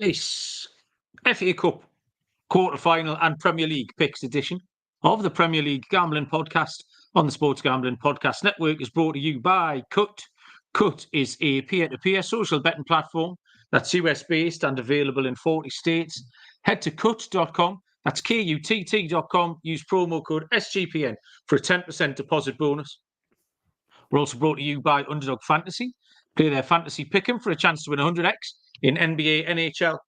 It's FA Cup quarter-final and Premier League picks edition of the Premier League Gambling Podcast on the Sports Gambling Podcast Network is brought to you by Cut. Cut is a peer-to-peer social betting platform that's US-based and available in 40 states. Head to cut.com, that's KUTT.com, use promo code SGPN for a 10% deposit bonus. We're also brought to you by Underdog Fantasy. Play their fantasy pick'em for a chance to win 100x in NBA, NHL,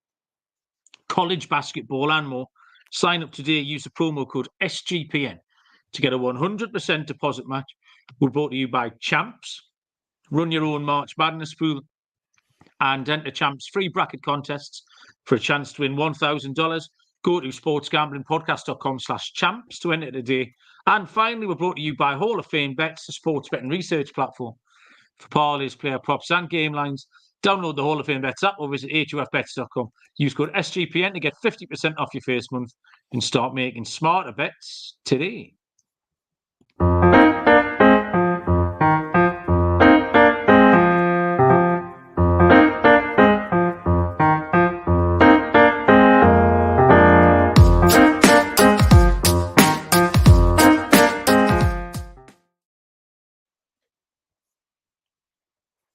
college basketball and more. Sign up today, use the promo code SGPN to get a 100% deposit match. We're brought to you by Champs. Run your own March Madness pool and enter Champs free bracket contests for a chance to win $1,000. Go to sportsgamblingpodcast.com/champs to enter today. And finally, we're brought to you by Hall of Fame Bets, the sports betting research platform for parlays, player props and game lines. Download the Hall of Fame Bets app or visit HOFBets.com. Use code SGPN to get 50% off your first month and start making smarter bets today.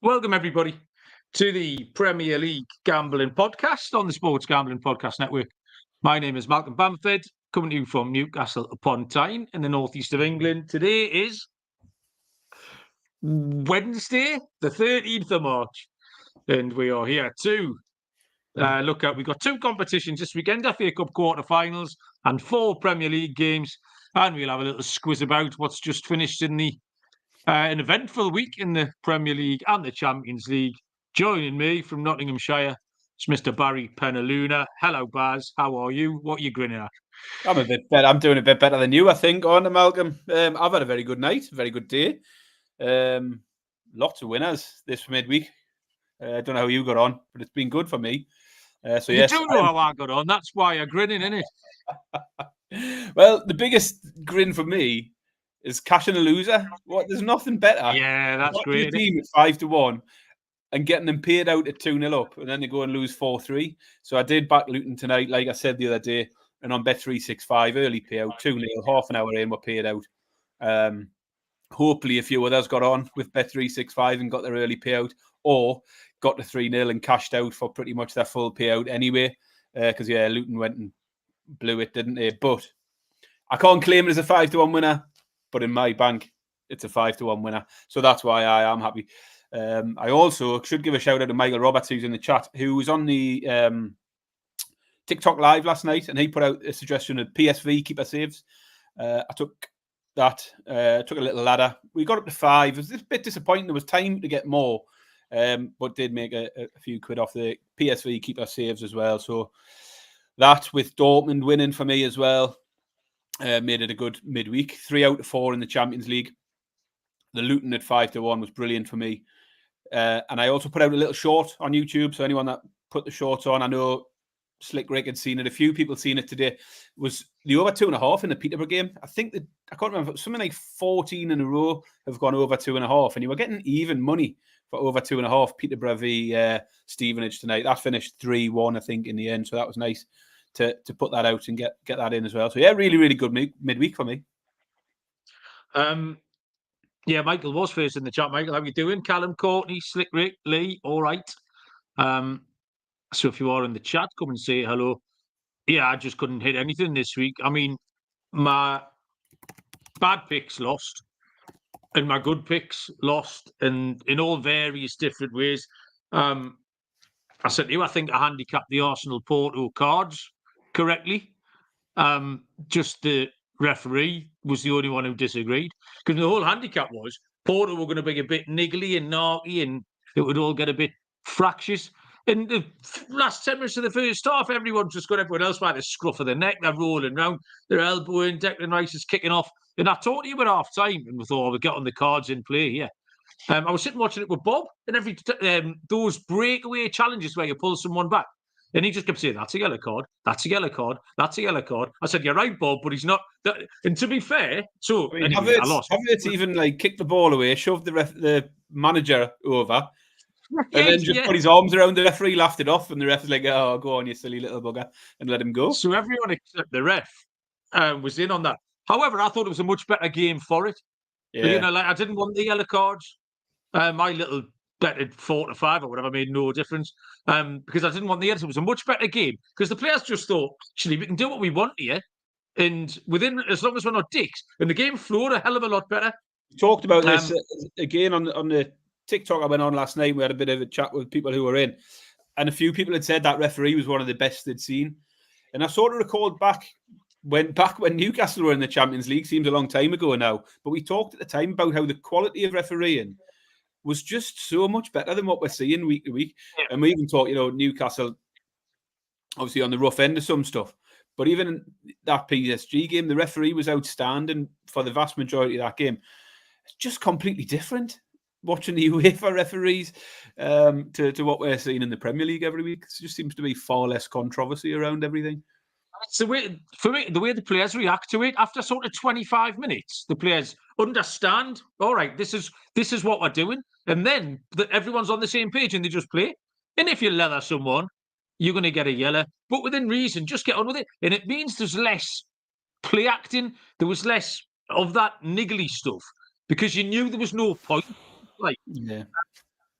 Welcome, everybody, to the Premier League Gambling Podcast on the Sports Gambling Podcast Network. My name is Malcolm Bamford, coming to you from Newcastle upon Tyne in the northeast of England. Today is Wednesday, the 13th of March, and we are here to look at. We've got two competitions this weekend: FA Cup quarter-finals and 4 Premier League games, and we'll have a little squiz about what's just finished in the an eventful week in the Premier League and the Champions League. Joining me from Nottinghamshire is Mr. Barry Penaluna. Hello, Baz. How are you? What are you grinning at? I'm a bit better. I'm doing a bit better than you, I think, aren't I, Malcolm? I've had a very good night, very good day. Lots of winners this midweek. I don't know how you got on, but it's been good for me. You do know how I got on. That's why you're grinning, isn't it? Well, the biggest grin for me is cashing a loser. What? There's nothing better. Yeah, that's great. Team at 5-1 and getting them paid out at 2-0 up, and then they go and lose 4-3. So I did back Luton tonight, like I said the other day, and on Bet365 early payout 2-0, half an hour in, we're paid out. Hopefully, a few others got on with Bet365 and got their early payout, or got to 3-0 and cashed out for pretty much their full payout anyway. Because Luton went and blew it, didn't they? But I can't claim it as a 5-1 winner. But in my bank, it's a 5-1 winner. So that's why I am happy. I also should give a shout out to Michael Roberts, who's in the chat, who was on the TikTok live last night, and he put out a suggestion of PSV keeper saves. I took that, took a little ladder. We got up to 5. It was a bit disappointing. There was time to get more, but did make a few quid off the PSV keeper saves as well. So that, with Dortmund winning for me as well, made it a good midweek. 3 out of 4 in the Champions League. The Luton at 5-1 was brilliant for me. And I also put out a little short on YouTube. So anyone that put the shorts on, I know Slick Rick had seen it. A few people seen it today. Was the over 2.5 in the Peterborough game. I think that, I can't remember, something like 14 in a row have gone over 2.5. And you were getting even money for over 2.5. Peterborough v Stevenage tonight. That finished 3-1, I think, in the end. So that was nice to put that out and get that in as well. So yeah, really, really good midweek for me. Yeah, Michael was first in the chat. Michael, how you doing? Callum, Courtney, Slick Rick, Lee, all right. So if you are in the chat, come and say hello. Yeah, I just couldn't hit anything this week. I mean, my bad picks lost and my good picks lost, and in all various different ways. I said to you, I think I handicapped the Arsenal Porto cards correctly. Just the referee was the only one who disagreed, because the whole handicap was Porto were going to be a bit niggly and narky, and it would all get a bit fractious. In the last 10 minutes of the first half, everyone just got everyone else by the scruff of the neck. They're rolling around, they're elbowing, Declan Rice is kicking off. And I talked to you at half time, and we thought, we got on the cards in play here. I was sitting watching it with Bob, and every those breakaway challenges where you pull someone back, and he just kept saying, that's a yellow card, that's a yellow card, that's a yellow card. I said, you're right, Bob, but he's not. And to be fair, so I mean, anyway, I lost. Havertz even like kicked the ball away, shoved the manager over, And then just put his arms around the referee, laughed it off, and the ref was like, "Oh, go on, you silly little bugger," and let him go. So everyone except the ref was in on that. However, I thought it was a much better game for it. Yeah. Like I didn't want the yellow cards. My little betted 4-5 or whatever made no difference because I didn't want the yellows. It was a much better game because the players just thought, actually, we can do what we want here. And as long as we're not dicks, and the game flowed a hell of a lot better. We talked about this again on the TikTok I went on last night. We had a bit of a chat with people who were in, and a few people had said that referee was one of the best they'd seen. And I sort of recalled back when Newcastle were in the Champions League, seems a long time ago now, but we talked at the time about how the quality of refereeing was just so much better than what we're seeing week to week. Yeah. And we even talked, Newcastle obviously on the rough end of some stuff. But even in that PSG game, the referee was outstanding for the vast majority of that game. It's just completely different watching the UEFA referees to what we're seeing in the Premier League every week. It just seems to be far less controversy around everything. It's the way, for me, the way the players react to it after sort of 25 minutes. The players understand, all right, this is what we're doing. And then everyone's on the same page and they just play. And if you leather someone, you're going to get a yellow. But within reason, just get on with it. And it means there's less play acting. There was less of that niggly stuff because you knew there was no point.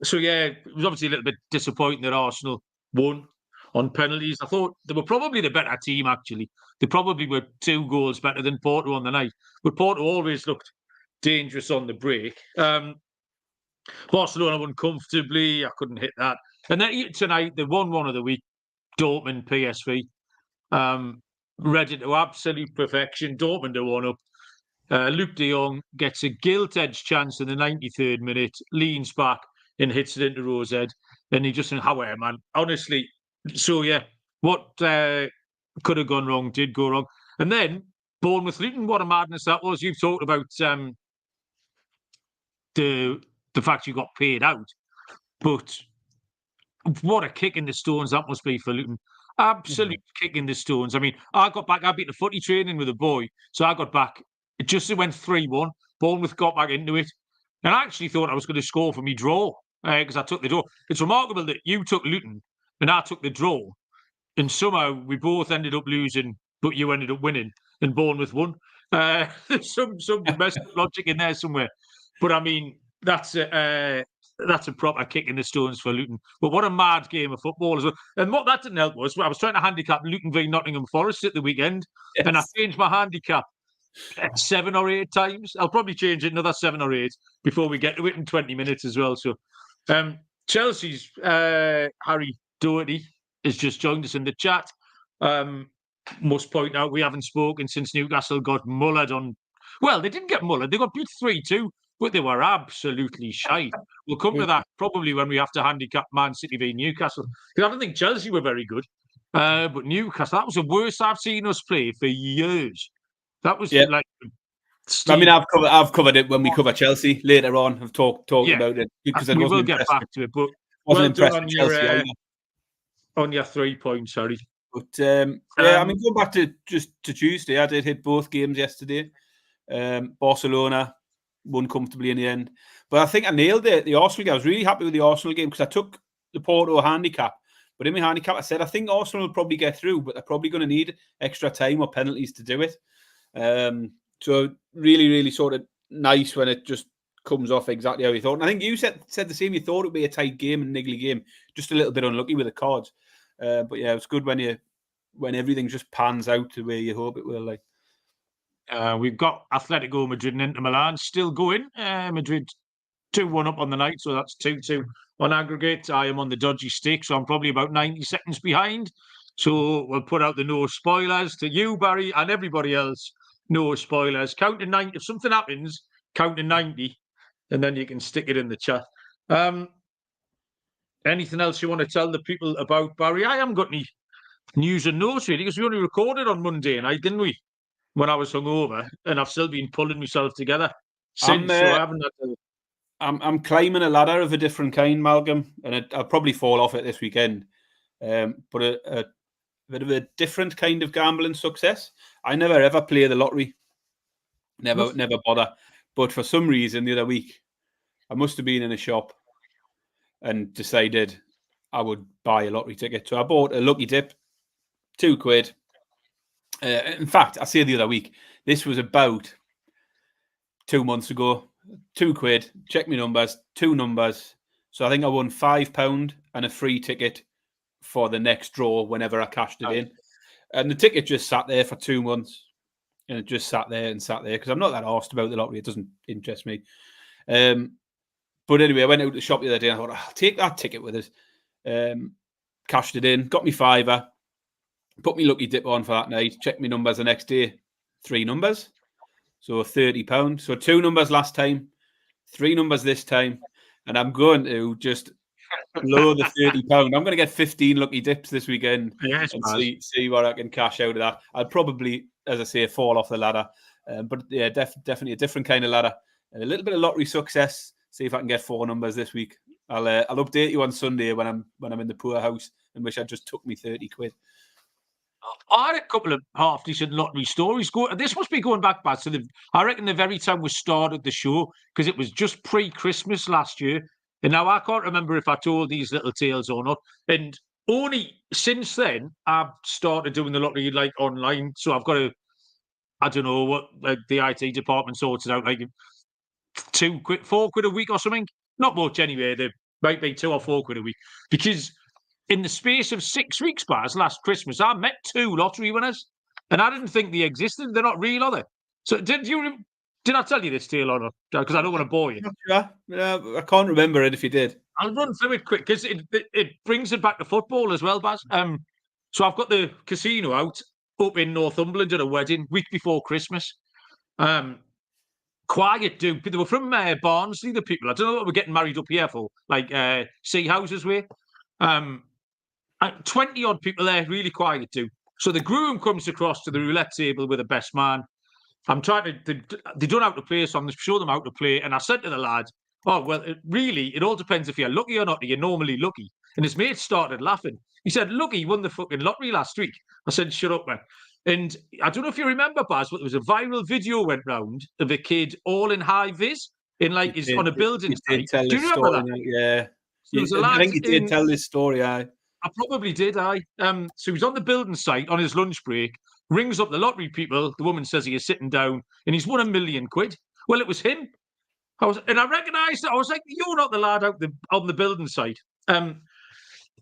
So, it was obviously a little bit disappointing that Arsenal won on penalties. I thought they were probably the better team, actually. They probably were 2 goals better than Porto on the night. But Porto always looked dangerous on the break. Barcelona won comfortably. I couldn't hit that. And then tonight, the 1-1 of the week, Dortmund, PSV. Read it to absolute perfection. Dortmund are 1 up. Luke de Jong gets a gilt-edged chance in the 93rd minute, leans back and hits it into Rose's head. And he just, however, man, honestly. So, what could have gone wrong did go wrong. And then, Bournemouth Luton, what a madness that was. You've talked about the fact you got paid out. But what a kick in the stones that must be for Luton. Absolute kick in the stones. I mean, I got back, I'd been to footy training with a boy. So I got back, it just went 3-1. Bournemouth got back into it. And I actually thought I was going to score for me draw because I took the draw. It's remarkable that you took Luton and I took the draw. And somehow we both ended up losing, but you ended up winning and Bournemouth won. There's some domestic logic in there somewhere. But I mean, that's a proper kick in the stones for Luton. But what a mad game of football as well. And what that didn't help was I was trying to handicap Luton v Nottingham Forest at the weekend. Yes. And I changed my handicap 7 or 8 times. I'll probably change it another 7 or 8 before we get to it in 20 minutes as well. So Chelsea's Harry Doherty has just joined us in the chat. Must point out we haven't spoken since Newcastle got mullered on. Well, they didn't get mullered. They got beat 3-2, but they were absolutely shite. We'll come to that probably when we have to handicap Man City v Newcastle. Because I don't think Chelsea were very good. But Newcastle, that was the worst I've seen us play for years. That was like... I mean, I've covered it when we cover Chelsea later on. I've talked about it because we will get back to it. But wasn't impressed with Chelsea either. On your 3 points, sorry. But I mean, going back to Tuesday, I did hit both games yesterday. Barcelona won comfortably in the end, but I think I nailed it. The Arsenal game, I was really happy with the Arsenal game because I took the Porto handicap. But in my handicap, I said I think Arsenal will probably get through, but they're probably going to need extra time or penalties to do it. So really, really sort of nice when it just comes off exactly how you thought. And I think you said the same. You thought it would be a tight game and niggly game, just a little bit unlucky with the cards. But yeah, it's good when everything just pans out the way you hope it will. Like we've got Atletico Madrid and Inter Milan still going. Madrid 2-1 up on the night, so that's 2-2 on aggregate. I am on the dodgy stick, so I'm probably about 90 seconds behind. So we'll put out the no spoilers to you, Barry, and everybody else. No spoilers. Count to 90. If something happens, count to 90, and then you can stick it in the chat. Anything else you want to tell the people about, Barry? I haven't got any news and notes really, because we only recorded on Monday night, didn't we? When I was hungover, and I've still been pulling myself together since. So I haven't had to... I'm climbing a ladder of a different kind, Malcolm, and I'll probably fall off it this weekend. But a bit of a different kind of gambling success. I never ever play the lottery. Never bother. But for some reason, the other week, I must have been in a shop. and decided I would buy a lottery ticket. So I bought a lucky dip, £2. In fact, I say the other week, this was about 2 months ago. £2. Check my numbers. 2 numbers. So I think I won £5 and a free ticket for the next draw whenever I cashed it in. And the ticket just sat there for 2 months. And it just sat there because I'm not that arsed about the lottery. It doesn't interest me. But anyway, I went out to the shop the other day and I thought, I'll take that ticket with us. Cashed it in, got me £5, put me lucky dip on for that night, checked my numbers the next day. 3 numbers. So £30. So 2 numbers last time, 3 numbers this time. And I'm going to just blow the £30. I'm going to get 15 lucky dips this weekend and see what I can cash out of that. I'll probably, as I say, fall off the ladder. But yeah, definitely a different kind of ladder. A little bit of lottery success. See if I can get 4 numbers this week. I'll update you on Sunday when I'm in the poor house and wish I just took me £30. I had a couple of half decent lottery stories. This must be going back bad. So I reckon the very time we started the show, because it was just pre-Christmas last year. And now I can't remember if I told these little tales or not. And only since then, I've started doing the lottery like online. So I've got I don't know what the IT department sorts it out, like £2, £4 a week or something. Not much anyway. There might be £2 or £4 a week. Because in the space of 6 weeks, Baz, last Christmas, I met 2 lottery winners, and I didn't think they existed. They're not real, are they? So did I tell you this tale or not? Because I don't want to bore you. Not sure. I can't remember it if you did. I'll run through it quick because it brings it back to football as well, Baz. So I've got the casino out up in Northumberland at a wedding week before Christmas. Quiet dude. They were from Barnsley, the people. I don't know what we're getting married up here for, like Sea Houses way. 20 odd people there, really quiet too. So the groom comes across to the roulette table with the best man. I'm trying to, they don't know how to play, so I'm going to show them how to play. And I said to the lad, oh, well, it all depends if you're lucky or not. You're normally lucky. And his mate started laughing. He said, look, he won the fucking lottery last week. I said, shut up, man. And I don't know if you remember, Baz, but there was a viral video went round of a kid all in high vis on a building site. Do you remember that? Yeah. So I think he did tell this story, I probably did, so he was on the building site on his lunch break, rings up the lottery people. The woman says he is sitting down and he's won £1 million. Well, it was him. I recognised it. I was like, you're not the lad out on the building site.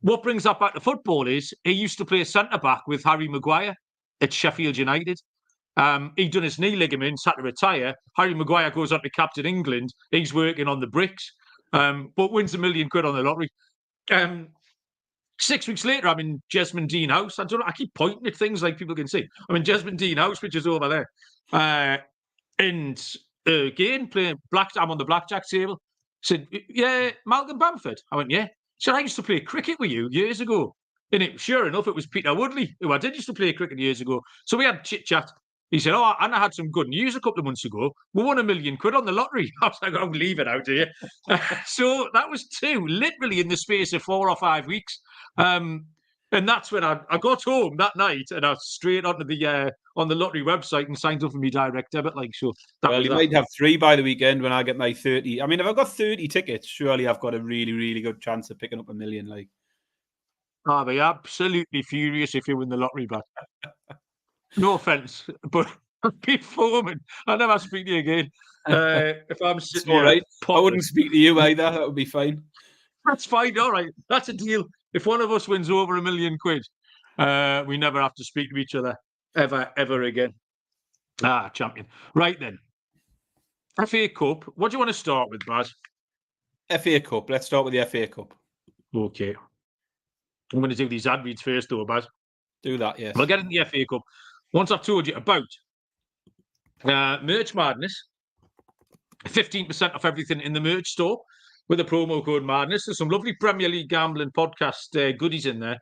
What brings that back to football is he used to play centre-back with Harry Maguire at Sheffield United. He'd done his knee ligaments, had to retire. Harry Maguire goes on to captain England. He's working on the bricks, but wins £1 million on the lottery. 6 weeks later, I'm in Jesmond Dean House. I keep pointing at things like people can see. I'm in Jesmond Dean House, which is over there. And again, playing blackjack. I'm on the blackjack table. Said, yeah, Malcolm Bamford. I went, yeah. Said, I used to play cricket with you years ago. And sure enough, it was Peter Woodley, who I did used to play cricket years ago. So we had chit-chat. He said, oh, and I had some good news a couple of months ago. We won £1 million on the lottery. I was like, I'll leave it out here. So that was 2, literally in the space of 4 or 5 weeks. And that's when I got home that night and I was straight onto the on the lottery website and signed up for me direct debit. Well, you might have 3 by the weekend when I get my 30. I mean, if I've got 30 tickets, surely I've got a really, really good chance of picking up £1 million. I'll be absolutely furious if you win the lottery back. No offence, but be foreman. I'll never speak to you again. If I'm sitting all right, I wouldn't speak to you either. That would be fine. That's fine. All right, that's a deal. If one of us wins over £1 million, we never have to speak to each other ever again. Champion. Right then. FA Cup. What do you want to start with, Baz? FA Cup. Let's start with the FA Cup. Okay. I'm going to do these ad reads first, though, Baz. Do that, yes. We'll get into the FA Cup. Once I've told you about Merch Madness, 15% off everything in the merch store with the promo code Madness. There's some lovely Premier League gambling podcast goodies in there.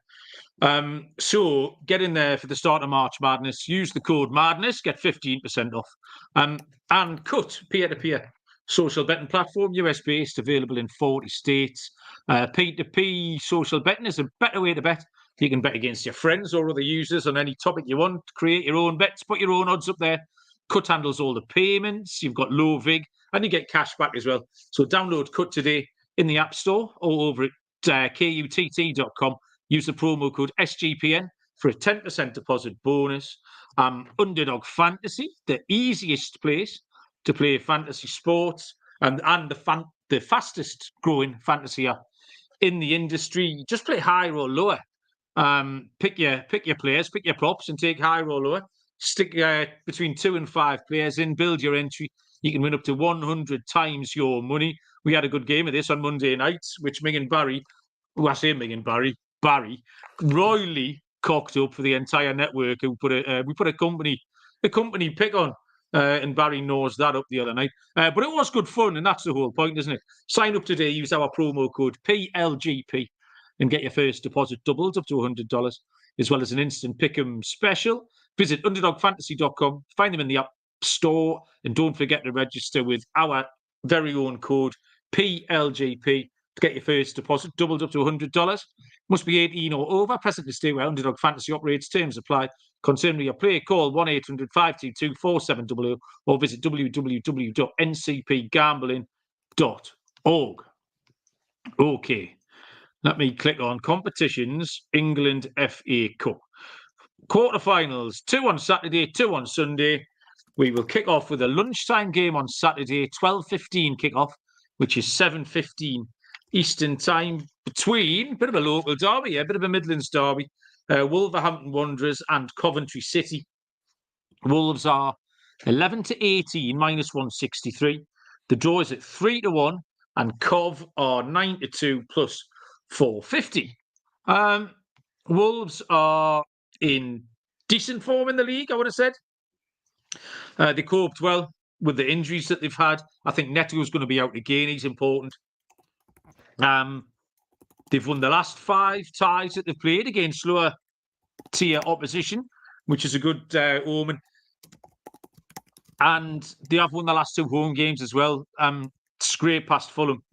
So get in there for the start of March Madness. Use the code Madness, get 15% off. And Cut, peer-to-peer social betting platform, US-based, available in 40 states. P2P social betting is a better way to bet. You can bet against your friends or other users on any topic you want. Create your own bets, put your own odds up there. Cut handles all the payments. You've got low vig, and you get cash back as well. So download Cut today. in the App Store or over at kutt.com. Use the promo code SGPN for a 10% deposit bonus. Underdog Fantasy, the easiest place to play fantasy sports and the fastest growing fantasy app in the industry. Just play higher or lower. Pick your players, pick your props, and take higher or lower. Stick between 2 and 5 players in, build your entry. You can win up to 100 times your money. We had a good game of this on Monday nights, which Barry royally cocked up for the entire network. Who we put a company pick on, and Barry knows that up the other night. But it was good fun, and that's the whole point, isn't it? Sign up today, use our promo code PLGP, and get your first deposit doubled up to $100, as well as an instant pick'em special. Visit underdogfantasy.com, find them in the App Store, and don't forget to register with our very own code PLGP to get your first deposit doubled up to $100. Must be 18 or over, present to stay where Underdog Fantasy operates. Terms apply. Concerned with your play, call 1-800-522-4700 or visit www.ncpgambling.org. Okay. Let me click on competitions, England FA Cup. Quarterfinals, 2 on Saturday, 2 on Sunday. We will kick off with a lunchtime game on Saturday, 12:15 kickoff, which is 7:15 Eastern time, between a bit of a local derby, a bit of a Midlands derby, Wolverhampton Wanderers and Coventry City. Wolves are 11-18, -163. The draw is at 3-1, and Cov are 9-2 plus 450. Wolves are in decent form in the league, I would have said. They coped well with the injuries that they've had. I think Neto's going to be out again. He's important. They've won the last 5 ties that they've played against lower tier opposition, which is a good omen. And they have won the last 2 home games as well. Scraped past Fulham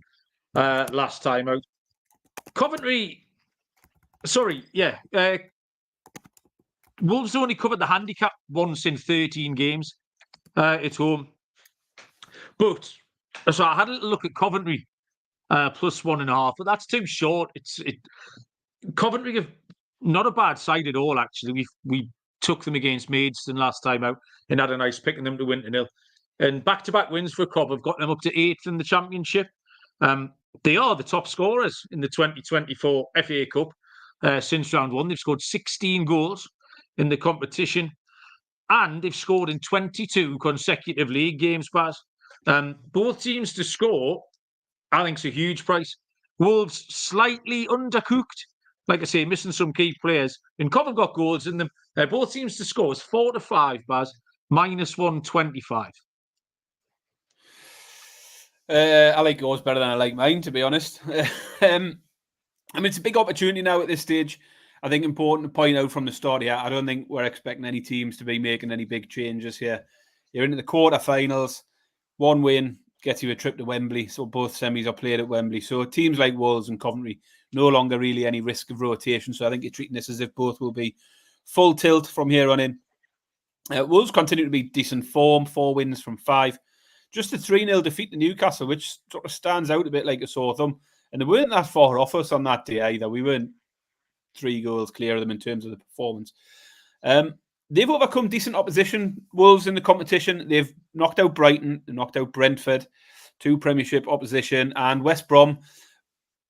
last time out. Wolves only covered the handicap once in 13 games at home. But so I had a little look at Coventry plus 1.5, but that's too short. Coventry have not a bad side at all, actually. We took them against Maidstone last time out and had a nice pick in them to win 1-0. And back-to-back wins for Cov have got them up to 8th in the Championship. They are the top scorers in the 2024 FA Cup since round 1. They've scored 16 goals in the competition, and they've scored in 22 consecutive league games, Baz. Both teams to score, I think, is a huge price. Wolves slightly undercooked, like I say, missing some key players. And Cov have got goals in them. Both teams to score is 4-5, Baz, -125. I like yours better than I like mine, to be honest. It's a big opportunity now at this stage. I think important to point out from the start here, I don't think we're expecting any teams to be making any big changes here. You're into the quarterfinals. 1 win gets you a trip to Wembley. So both semis are played at Wembley. So teams like Wolves and Coventry, no longer really any risk of rotation. So I think you're treating this as if both will be full tilt from here on in. Wolves continue to be decent form, 4 wins from 5. Just a 3-0 defeat to Newcastle, which sort of stands out a bit like a sore thumb. And they weren't that far off us on that day either. We weren't 3 goals clear of them in terms of the performance. They've overcome decent opposition, Wolves, in the competition. They've knocked out Brighton, they knocked out Brentford, 2 Premiership opposition, and West Brom,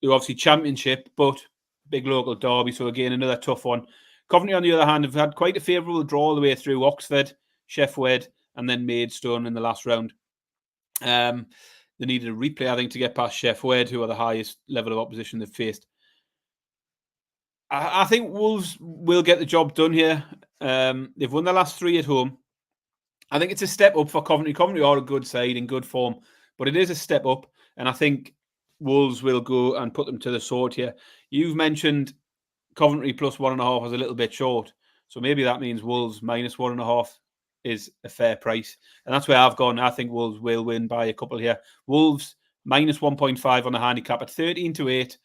who obviously Championship, but big local derby. So again, another tough one. Coventry, on the other hand, have had quite a favourable draw all the way through Oxford, Sheffield, and then Maidstone in the last round. They needed a replay, I think, to get past Sheffield, who are the highest level of opposition they've faced. I think Wolves will get the job done here. They've won the last 3 at home. I think it's a step up for Coventry. Coventry are a good side in good form, but it is a step up, and I think Wolves will go and put them to the sword here. You've mentioned Coventry plus 1.5 was a little bit short, so maybe that means Wolves -1.5 is a fair price, and that's where I've gone. I think Wolves will win by a couple here. Wolves -1.5 on the handicap at 13-8.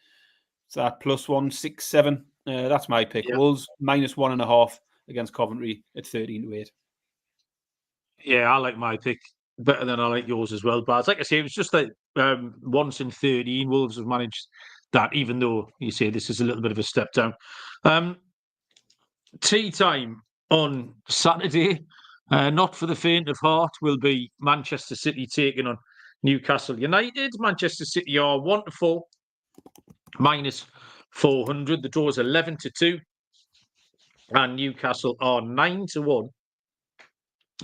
So that plus 167. That's my pick. Yep. Wolves -1.5 against Coventry at 13-8. Yeah, I like my pick better than I like yours as well. But like I say, it was just that once in 13, Wolves have managed that, even though you say this is a little bit of a step down. Tea time on Saturday, not for the faint of heart, will be Manchester City taking on Newcastle United. Manchester City are 1-4, minus 400. The draw is 11-2, and Newcastle are 9-1.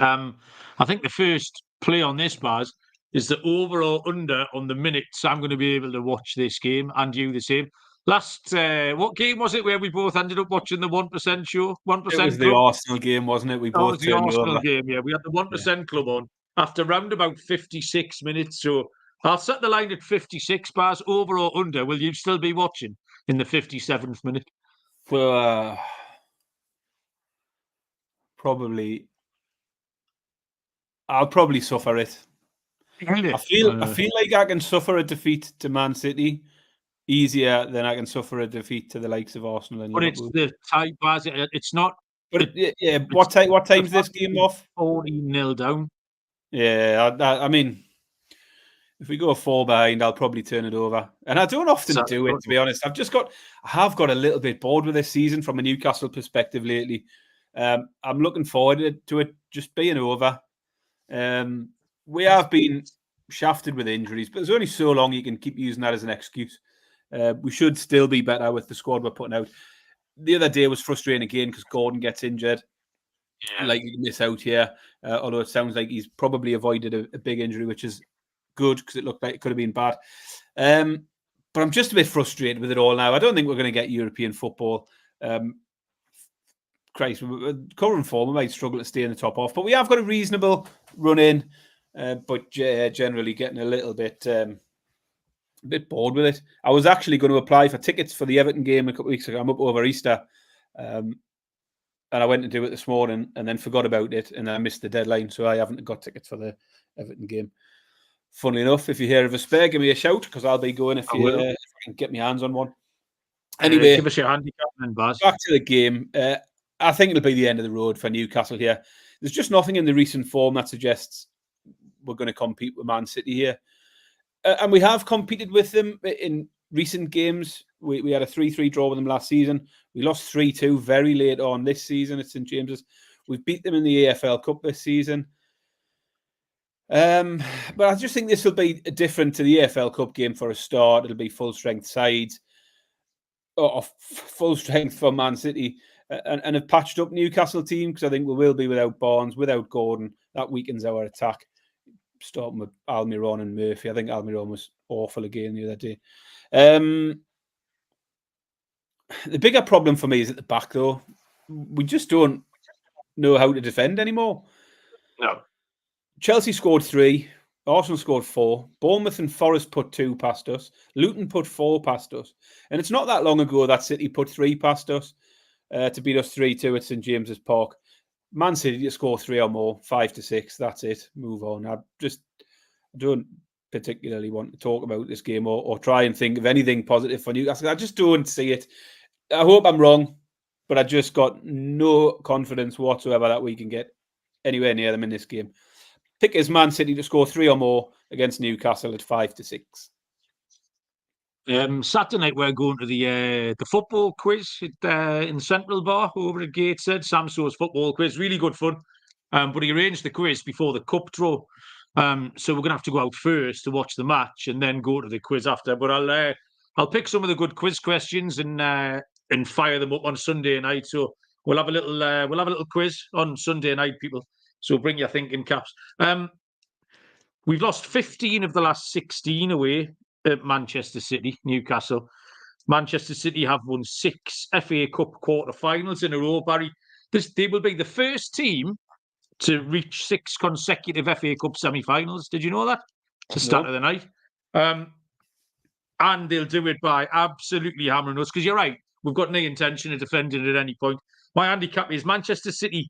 I think the first play on this, Baz, is the over or under on the minutes I'm going to be able to watch this game, and you the same. Last, what game was it where we both ended up watching the 1% show? 1% It was the club? Arsenal game, wasn't it? We That was both the turned Arsenal over. game, yeah. We had the 1% club on after round about 56 minutes. So I'll set the line at 56, Baz. Over or under, will you still be watching in the 57th minute? Well, probably. I'll probably suffer it. I feel like I can suffer a defeat to Man City easier than I can suffer a defeat to the likes of Arsenal and Liverpool. But it's the type, Baz. It's not. But yeah, what time's this game off? 14-0 down. Yeah, I mean, if we go 4 behind, I'll probably turn it over. And I don't often do it, to be honest. I have got a little bit bored with this season from a Newcastle perspective lately. I'm looking forward to it just being over. We have been shafted with injuries, but there's only so long you can keep using that as an excuse. We should still be better with the squad we're putting out. The other day was frustrating again because Gordon gets injured. Yeah. Like you miss out here, although it sounds like he's probably avoided a big injury, which is good because it looked like it could have been bad. But I'm just a bit frustrated with it all now. I don't think we're going to get European football. Christ, current form, we might struggle to stay in the top half, but we have got a reasonable run in. But generally getting a little bit bored with it. I was actually going to apply for tickets for the Everton game a couple of weeks ago. I'm up over Easter. And I went to do it this morning and then forgot about it and I missed the deadline. So I haven't got tickets for the Everton game. Funnily enough, if you hear of a spare, give me a shout because I'll be going if I can get my hands on one. Anyway, give us your handicap then, Baz. Back to the game. I think it'll be the end of the road for Newcastle here. There's just nothing in the recent form that suggests we're going to compete with Man City here. And we have competed with them in recent games. We had a 3-3 draw with them last season. We lost 3-2 very late on this season at St James's. We've beat them in the AFL Cup this season. But I just think this will be different to the AFL Cup game for a start. It'll be full-strength sides. Or full strength for Man City. And have patched up Newcastle team because I think we will be without Barnes, without Gordon. That weakens our attack. Starting with Almiron and Murphy. I think Almiron was awful again the other day. The bigger problem for me is at the back, though. We just don't know how to defend anymore. No. Chelsea scored 3. Arsenal scored 4. Bournemouth and Forest put 2 past us. Luton put 4 past us. And it's not that long ago that City put 3 past us to beat us 3-2 at St James's Park. Man City to score 3 or more, 5-6. That's it. Move on. I don't particularly want to talk about this game or try and think of anything positive for Newcastle. I just don't see it. I hope I'm wrong, but I just got no confidence whatsoever that we can get anywhere near them in this game. Pick is Man City to score 3 or more against Newcastle at 5-6. Saturday night we're going to the football quiz in Central Bar over at Gateshead. Samso's football quiz, really good fun. But he arranged the quiz before the cup draw, so we're gonna have to go out first to watch the match and then go to the quiz after. But I'll pick some of the good quiz questions and fire them up on Sunday night. So we'll have a little quiz on Sunday night, people. So bring your thinking caps. We've lost 15 of the last 16 away at Manchester City, Newcastle. Manchester City have won 6 FA Cup quarter-finals in a row, Barry. They will be the first team to reach 6 consecutive FA Cup semi-finals. Did you know that? To start of the night. And they'll do it by absolutely hammering us. Because you're right, we've got no intention of defending at any point. My handicap is Manchester City.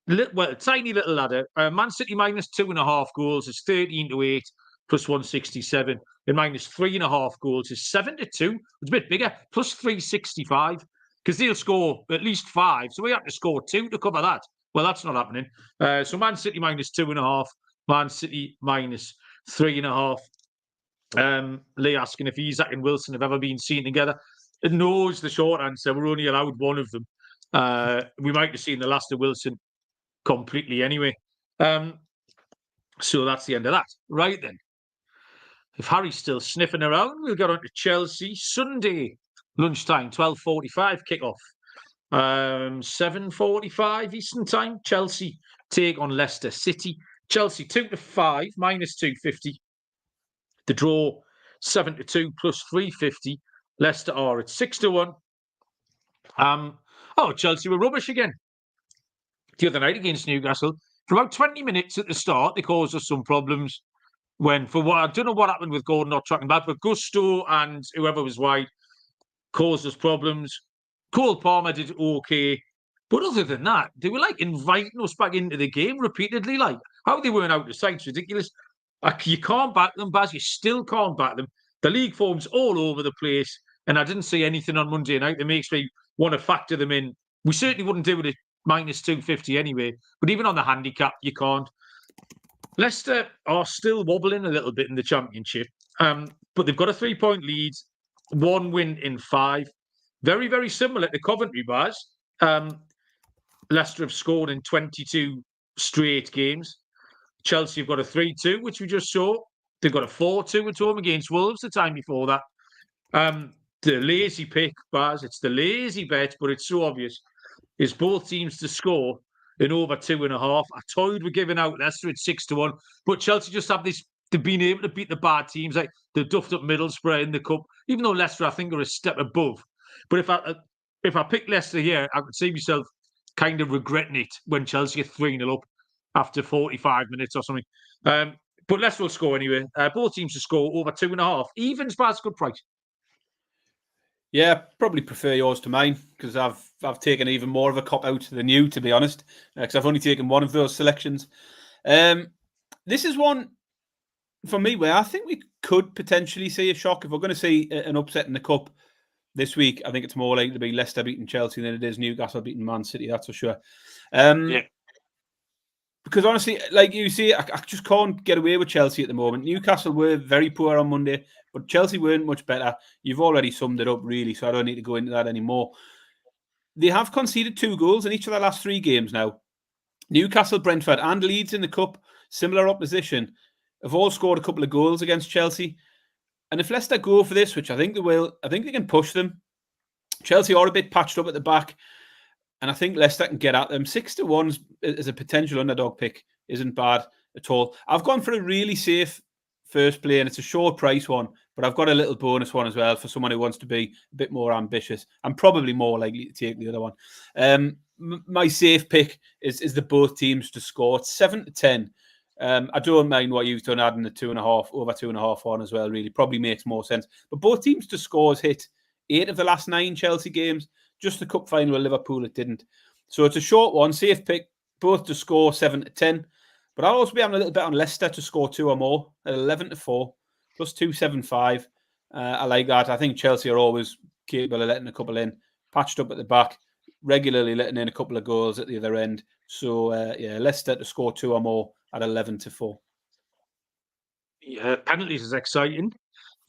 Well, tiny little ladder. Man City minus 2.5 goals is 13-8 plus 167. And minus 3.5 goals is 7-2. It's a bit bigger, plus 365. Because they'll score at least 5. So we have to score 2 to cover that. Well, that's not happening. So Man City minus 2.5 Man City -3.5. Lee asking if Isak and Wilson have ever been seen together. It knows the short answer. We're only allowed one of them. We might have seen the last of Wilson completely anyway. So that's the end of that. Right then. If Harry's still sniffing around, we'll get on to Chelsea. Sunday, lunchtime, 12:45 kickoff. 7:45 Eastern time. Chelsea take on Leicester City. Chelsea 2-5, -250. The draw 7-2 +350. Leicester are at 6-1. Chelsea were rubbish again the other night against Newcastle. For about 20 minutes at the start, they caused us some problems. I don't know what happened with Gordon not tracking back, but Gusto and whoever was wide caused us problems. Cole Palmer did okay. But other than that, they were like inviting us back into the game repeatedly. Like, how they weren't out of sight is ridiculous. You can't back them, Baz. You still can't back them. The league form's all over the place. And I didn't see anything on Monday night that makes me want to factor them in. We certainly wouldn't do it at -250 anyway. But even on the handicap, you can't. Leicester are still wobbling a little bit in the Championship. But they've got a 3-point lead. 1 win in 5. Very, very similar to Coventry, Baz. Leicester have scored in 22 straight games. Chelsea have got a 3-2, which we just saw. They've got a 4-2 at home against Wolves the time before that. The lazy pick, Baz, it's the lazy bet, but it's so obvious, is both teams to score in over 2.5. I toyed with giving out Leicester at 6-1, but Chelsea just have this. They've been able to beat the bad teams, like the duffed up Middlesbrough in the cup, even though Leicester, I think, are a step above. But if I pick Leicester here, I could see myself kind of regretting it when Chelsea get 3-0 up after 45 minutes or something. But Leicester will score anyway. Both teams to score over 2.5. Evens, Baz, good price. Yeah, probably prefer yours to mine because I've taken even more of a cop out than you, to be honest, because I've only taken one of those selections. This is one for me where I think we could potentially see a shock. If we're going to see an upset in the cup this week, I think it's more likely to be Leicester beating Chelsea than it is Newcastle beating Man City, that's for sure. Yeah. Because honestly, like you see, I just can't get away with Chelsea at the moment. Newcastle were very poor on Monday, but Chelsea weren't much better. You've already summed it up, really, so I don't need to go into that anymore. They have conceded 2 goals in each of their last 3 games now. Newcastle, Brentford, and Leeds in the cup, similar opposition, have all scored a couple of goals against Chelsea. And if Leicester go for this, which I think they will, I think they can push them. Chelsea are a bit patched up at the back, and I think Leicester can get at them. 6-1 is a potential underdog pick. Isn't bad at all. I've gone for a really safe first play, and it's a short price one, but I've got a little bonus one as well for someone who wants to be a bit more ambitious. I'm probably more likely to take the other one. My safe pick is the both teams to score. It's 7-10. I don't mind what you've done adding the 2.5 over 2.5 on as well. Really, probably makes more sense. But both teams to score has hit 8 of the last 9 Chelsea games. Just the cup final with Liverpool, it didn't. So it's a short one, safe pick, both to score 7-10. But I'll also be having a little bit on Leicester to score 2 or more at 11-4, plus 275. I like that. I think Chelsea are always capable of letting a couple in, patched up at the back, regularly letting in a couple of goals at the other end. So, Leicester to score 2 or more at 11-4. Yeah, penalties is exciting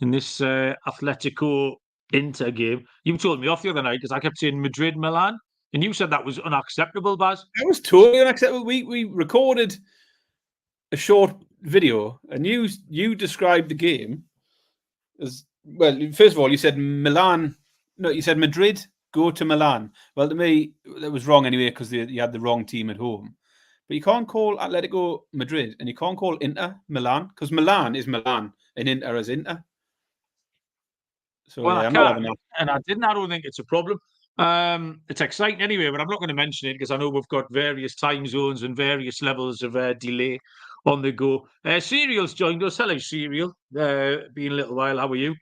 in this Atletico Inter game. You told me off the other night because I kept saying Madrid, Milan, and you said that was unacceptable, Baz. That was totally unacceptable. We recorded a short video, and you described the game as, well, first of all, you said Milan. No, you said Madrid, go to Milan. Well, to me, that was wrong anyway because you had the wrong team at home. But you can't call Atletico Madrid and you can't call Inter Milan because Milan is Milan and Inter is Inter. So, well, yeah, I'm not having that. And I don't think it's a problem. It's exciting anyway, but I'm not going to mention it because I know we've got various time zones and various levels of delay on the go. Serial's joined us. Hello, Serial. Been a little while. How are you?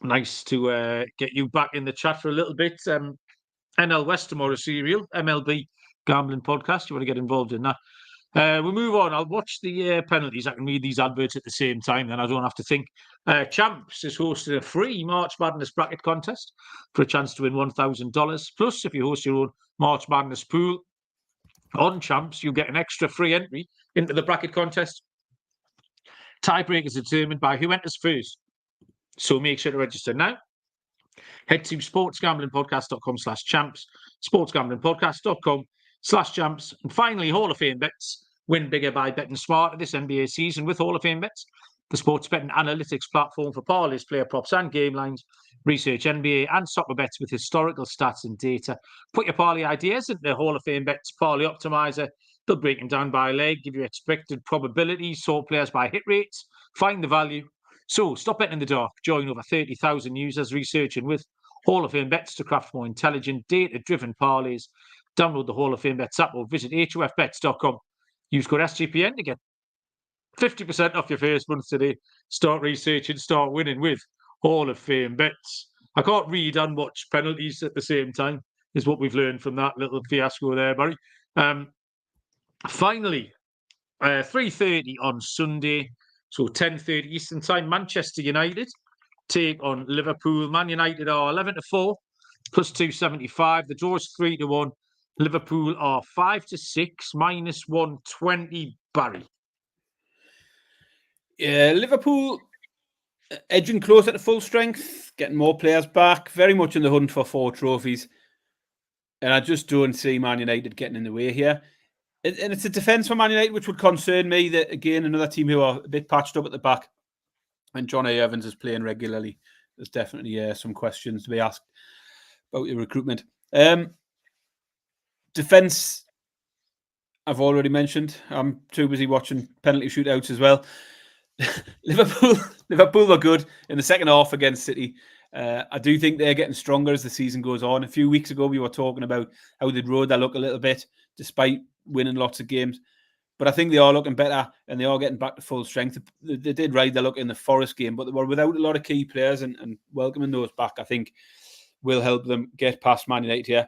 Nice to get you back in the chat for a little bit. NL West tomorrow, Serial. MLB Gambling Podcast. You want to get involved in that? We move on. I'll watch the penalties. I can read these adverts at the same time, then I don't have to think. Champs is hosting a free March Madness bracket contest for a chance to win $1,000. Plus, if you host your own March Madness pool, on Champs, you'll get an extra free entry into the bracket contest. Tiebreakers determined by who enters first. So make sure to register now. Head to sportsgamblingpodcast.com/champs, sportsgamblingpodcast.com/champs. And finally, Hall of Fame bets. Win bigger by betting smarter this NBA season with Hall of Fame bets, the sports betting analytics platform for parlays, player props, and game lines. Research NBA and soccer bets with historical stats and data. Put your parlay ideas into the Hall of Fame bets parlay optimizer. They'll break them down by leg, give you expected probabilities, sort players by hit rates, find the value. So stop betting in the dark. Join over 30,000 users researching with Hall of Fame bets to craft more intelligent, data-driven parlays. Download the Hall of Fame bets app or visit hofbets.com. Use code SGPN to get 50% off your first month today. Start researching, start winning with Hall of Fame bets. I can't read and watch penalties at the same time, is what we've learned from that little fiasco there, Barry. Finally, 3:30 on Sunday, so 10:30 Eastern Time, Manchester United take on Liverpool. Man United are 11-4, plus 275. The draw is 3-1. Liverpool are 5-6, minus 120, Barry. Yeah, Liverpool edging closer to full strength, getting more players back, very much in the hunt for 4 trophies. And I just don't see Man United getting in the way here. And it's a defence for Man United, which would concern me. That, again, another team who are a bit patched up at the back. And John A. Evans is playing regularly. There's definitely some questions to be asked about the recruitment. Defence, I've already mentioned. I'm too busy watching penalty shootouts as well. Liverpool are good in the second half against City. I do think they're getting stronger as the season goes on. A few weeks ago, we were talking about how they'd rode their luck a little bit, despite winning lots of games. But I think they are looking better and they are getting back to full strength. They did ride their luck in the Forest game, but they were without a lot of key players, and welcoming those back, I think, will help them get past Man United here.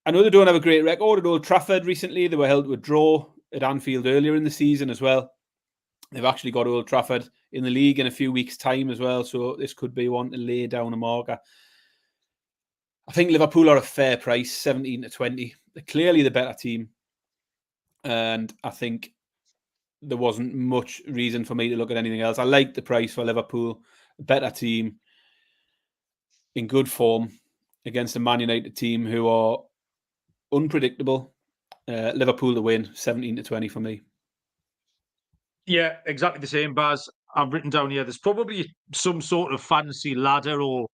I know they don't have a great record at Old Trafford recently. They were held to a draw at Anfield earlier in the season as well. They've actually got Old Trafford in the league in a few weeks' time as well, so this could be one to lay down a marker. I think Liverpool are a fair price, 17-20. They're clearly the better team. And I think there wasn't much reason for me to look at anything else. I like the price for Liverpool, a better team, in good form, against a Man United team who are unpredictable. Liverpool to win, 17-20 for me. Yeah, exactly the same, Baz. I've written down here, there's probably some sort of fancy ladder or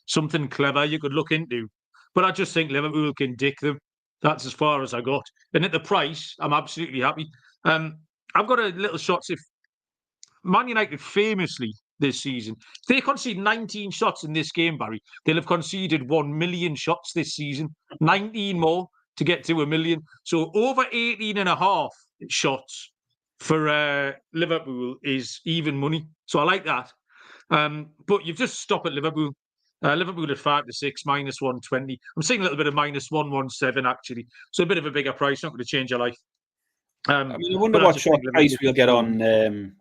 something clever you could look into. But I just think Liverpool can dick them. That's as far as I got. And at the price, I'm absolutely happy. I've got a little shots. If Man United famously this season, if they concede 19 shots in this game, Barry, they'll have conceded 1 million shots this season. 19 more to get to 1 million. So over 18.5 shots for Liverpool is even money. So I like that. But you've just stopped at Liverpool. Liverpool at 5-6, minus 120. I'm seeing a little bit of minus 117 actually. So a bit of a bigger price, not going to change your life. I wonder what shot price we'll get on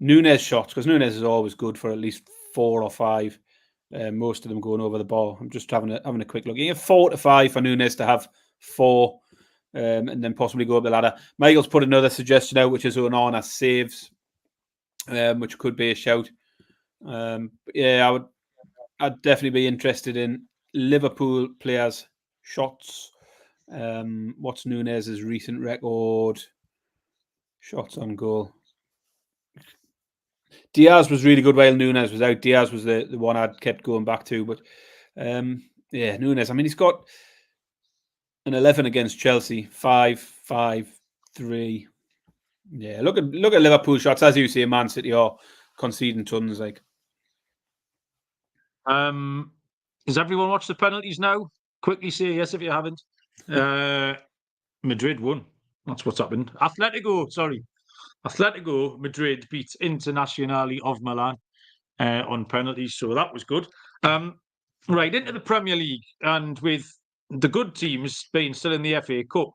Nunes shots, because Nunes is always good for at least 4 or 5. Most of them going over the bar. I'm just having a quick look. You get 4 to 5 for Nunes to have 4, and then possibly go up the ladder. Michael's put another suggestion out, which is Onana saves, which could be a shout. Yeah, I'd definitely be interested in Liverpool players' shots. What's Nunes' recent record? Shots on goal. Diaz was really good while Nunes was out. Diaz was the one I'd kept going back to. But yeah, Nunes. I mean, he's got an 11 against Chelsea, 5-5-3. Yeah, look at Liverpool shots. As you say, Man City are conceding tons. Like, does everyone watch the penalties now? Quickly say yes if you haven't. Madrid won. That's what's happened. Atletico Madrid beat Internazionale of Milan on penalties, so that was good. Right, into the Premier League, and with the good teams being still in the FA Cup,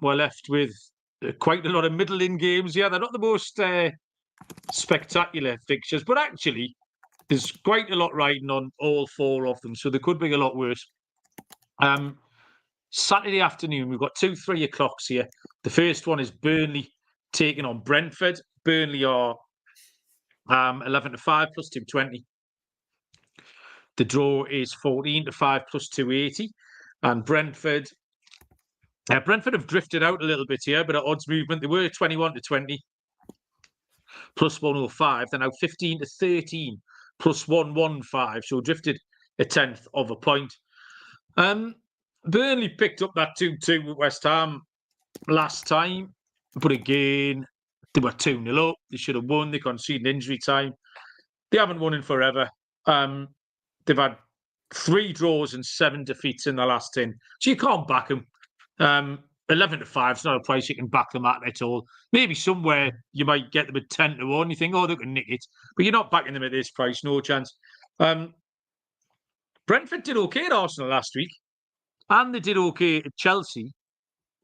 we're left with quite a lot of middling games. Yeah, they're not the most spectacular fixtures, but actually there's quite a lot riding on all 4 of them, so they could be a lot worse. Saturday afternoon, we've got 2 3 o'clocks here. The first one is Burnley taking on Brentford. Burnley are 11-5 plus 220. The draw is 14-5 plus 280. And Brentford have drifted out a little bit here, but at odds movement, they were 21-20 plus 105. They're now 15-13 plus 115. So drifted a tenth of a point. Burnley picked up that 2-2 with West Ham last time, but again, they were 2-0 up. They should have won. They conceded injury time. They haven't won in forever. They've had 3 draws and 7 defeats in the last 10. So you can't back them. 11-5 is not a price you can back them at all. Maybe somewhere you might get them at 10-1. You think, oh, they can nick it. But you're not backing them at this price. No chance. Brentford did okay at Arsenal last week. And they did okay at Chelsea.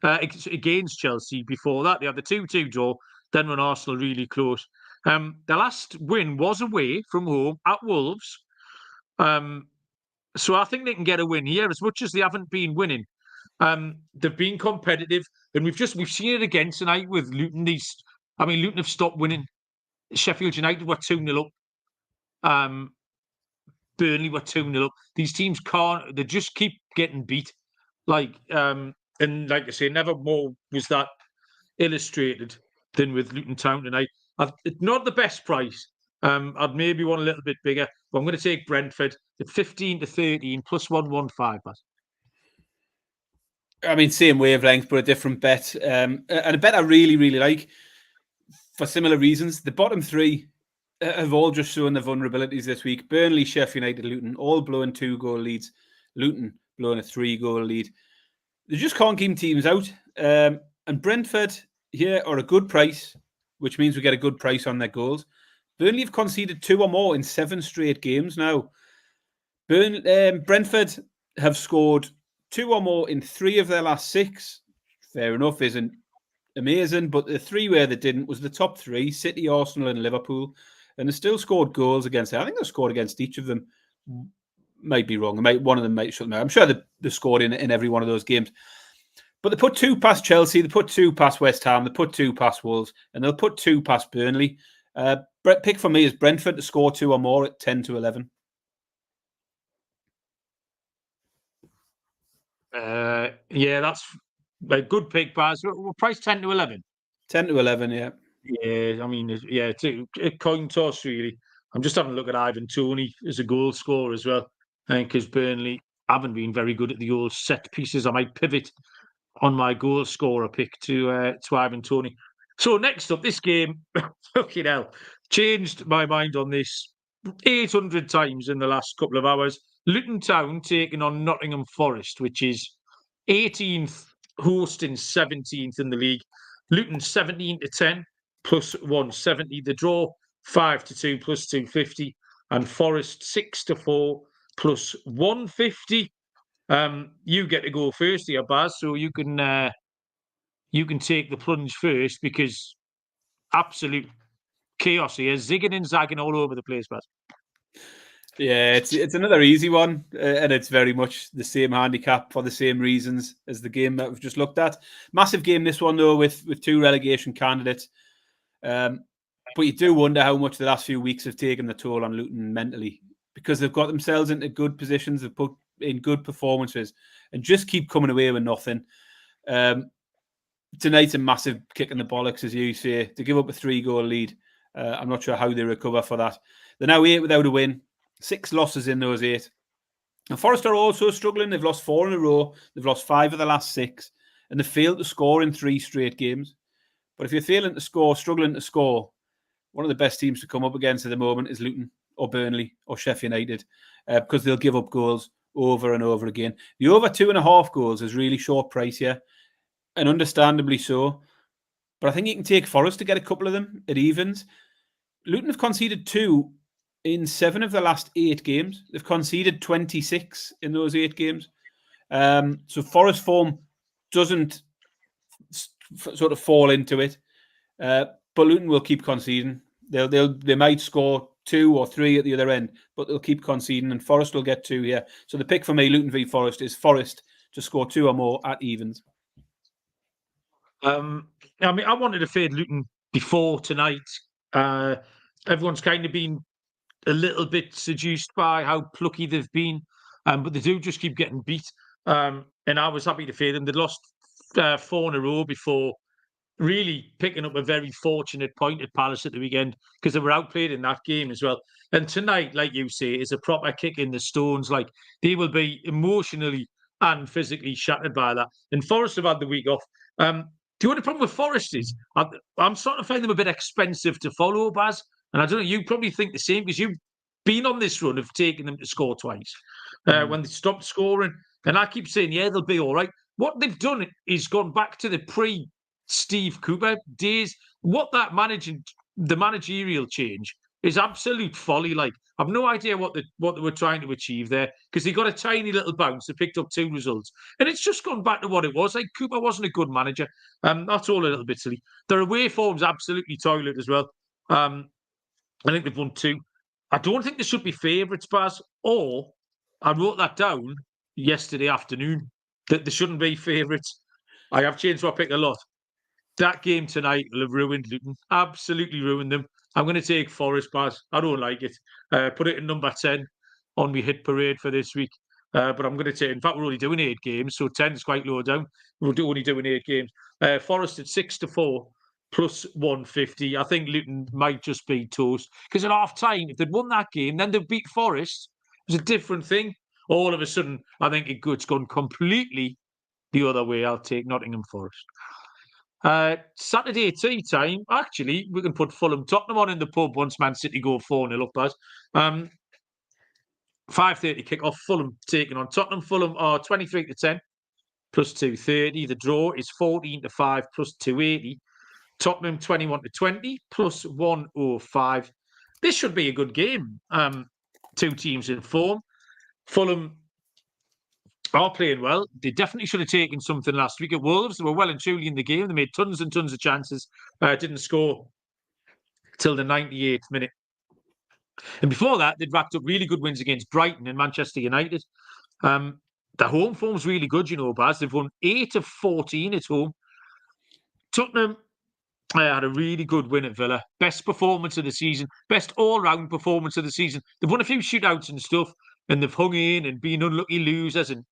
Against Chelsea before that. They had the 2-2 draw. Then when Arsenal really close. The last win was away from home at Wolves. So I think they can get a win here, as much as they haven't been winning. They've been competitive, and we've seen it again tonight with Luton. Luton have stopped winning. Sheffield United were 2-0 up. Burnley were 2-0 up. These teams they just keep getting beat. And like I say, never more was that illustrated than with Luton Town tonight. It's not the best price. I'd maybe want a little bit bigger, but I'm going to take Brentford at 15-13 plus 115. Same wavelength, but a different bet. And a bet I really, really like for similar reasons. The bottom 3 have all just shown their vulnerabilities this week. Burnley, Sheffield United, Luton, all blowing 2-goal leads. Luton blowing a 3-goal lead. They just can't keep teams out. And Brentford here are a good price, which means we get a good price on their goals. Burnley have conceded 2 or more in 7 straight games now. Brentford have scored 2 or more in 3 of their last 6. Fair enough, isn't amazing, but the 3 where they didn't was the top 3, City, Arsenal and Liverpool. And they still scored goals against them. I think they scored against each of them. Might be wrong. One of them might shut them out. I'm sure they scored in every one of those games. But they put 2 past Chelsea, they put 2 past West Ham, they put 2 past Wolves, and they'll put 2 past Burnley. Pick for me is Brentford to score 2 or more at 10-11. That's a good pick, Baz. We're priced 10-11. 10-11, yeah. Yeah, it's a coin toss, really. I'm just having a look at Ivan Toney as a goal scorer as well. Because Burnley haven't been very good at the goal set pieces. I might pivot on my goal scorer pick to Ivan Toney. So next up, this game, fucking hell, changed my mind on this 800 times in the last couple of hours. Luton Town taking on Nottingham Forest, which is 18th, hosting 17th in the league. Luton 17-10 plus 170. The draw 5-2 plus 250, and Forest 6-4 plus 150. You get to go first here, Baz, so you can take the plunge first, because absolute chaos here, zigging and zagging all over the place, Baz. Yeah, it's another easy one, and it's very much the same handicap for the same reasons as the game that we've just looked at. Massive game, this one, though, with 2 relegation candidates. But you do wonder how much the last few weeks have taken the toll on Luton mentally, because they've got themselves into good positions, they've put in good performances, and just keep coming away with nothing. Tonight's a massive kick in the bollocks, as you say, to give up a 3-goal lead. I'm not sure how they recover for that. They're now 8 without a win, 6 losses in those 8. And Forest are also struggling. They've lost 4 in a row. They've lost 5 of the last 6, and they've failed to score in 3 straight games. But if you're failing to score, struggling to score, one of the best teams to come up against at the moment is Luton or Burnley or Sheffield United, because they'll give up goals over and over again. The over 2.5 goals is really short price here, and understandably so. But I think you can take Forest to get a couple of them at evens. Luton have conceded 2 in 7 of the last 8 games. They've conceded 26 in those 8 games. So Forest form doesn't sort of fall into it. But Luton will keep conceding. They might score 2 or 3 at the other end, but they'll keep conceding, and Forest will get 2 here. So the pick for me, Luton v Forest, is Forest to score 2 or more at evens. I mean, I wanted to fade Luton before tonight. Everyone's kind of been a little bit seduced by how plucky they've been, but they do just keep getting beat. And I was happy to fade them. They'd lost 4 in a row before really picking up a very fortunate point at Palace at the weekend because they were outplayed in that game as well. And tonight, like you say, is a proper kick in the stones. Like, they will be emotionally and physically shattered by that. And Forest have had the week off. The only problem with Forest is I'm starting to find them a bit expensive to follow, Baz. And I don't know, you probably think the same because you've been on this run of taking them to score twice when they stopped scoring. And I keep saying, yeah, they'll be all right. What they've done is gone back to the Steve Cooper days. What that the managerial change is absolute folly. Like, I've no idea what they were trying to achieve there because they got a tiny little bounce. They picked up 2 results, and it's just gone back to what it was. Like, Cooper wasn't a good manager. That's all a little bit silly. Their away form's absolutely toilet as well. I think they've won 2. I don't think they should be favourites, Baz. Or I wrote that down yesterday afternoon that they shouldn't be favourites. I have changed my pick a lot. That game tonight will have ruined Luton. Absolutely ruined them. I'm going to take Forest, Baz. I don't like it. Put it in number 10 on my hit parade for this week. But I'm going to take... In fact, we're only doing 8 games, so 10 is quite low down. We're only doing 8 games. Forest at 6-4 plus 150. I think Luton might just be toast. Because at half-time, if they'd won that game, then they'd beat Forest. It was a different thing. All of a sudden, I think it's gone completely the other way. I'll take Nottingham Forest. Saturday tea time. Actually, we can put Fulham Tottenham on in the pub once Man City go 4-0 up, Baz. 5:30 kick-off. Fulham taking on Tottenham. Fulham are 23-10 plus 230. The draw is 14-5 plus 280. Tottenham 21-20 plus 105. This should be a good game. 2 teams in form. Fulham are playing well. They definitely should have taken something last week at Wolves. They were well and truly in the game. They made tons and tons of chances. Didn't score till the 98th minute. And before that, they'd racked up really good wins against Brighton and Manchester United. Their home form's really good, you know, Baz. They've won 8 of 14 at home. Tottenham had a really good win at Villa. Best performance of the season. Best all-round performance of the season. They've won a few shootouts and stuff, and they've hung in and been unlucky losers and